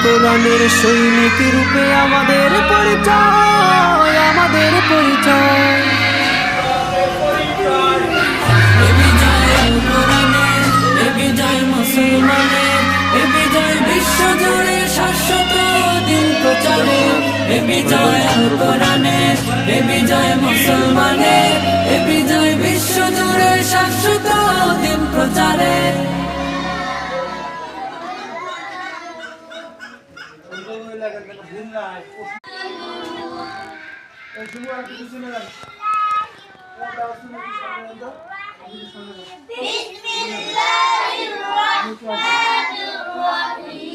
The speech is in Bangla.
কোরআনের সৈনিক রূপে আমাদের পরিচয়, আমাদের পরিচয়। এ বিজয় আল কোরআনের, এ বিজয় মুসলমানের, এ বিজয় বিশ্বজুড়ে শাশ্বত দিন প্রচারে। এ বিজয় আল কোরআনের, এ বিজয় মুসলমানের, এ বিজয় বিশ্বজুড়ে শাশ্বত দিন প্রচারে। বিসমিল্লাহির রহমানির রহিম।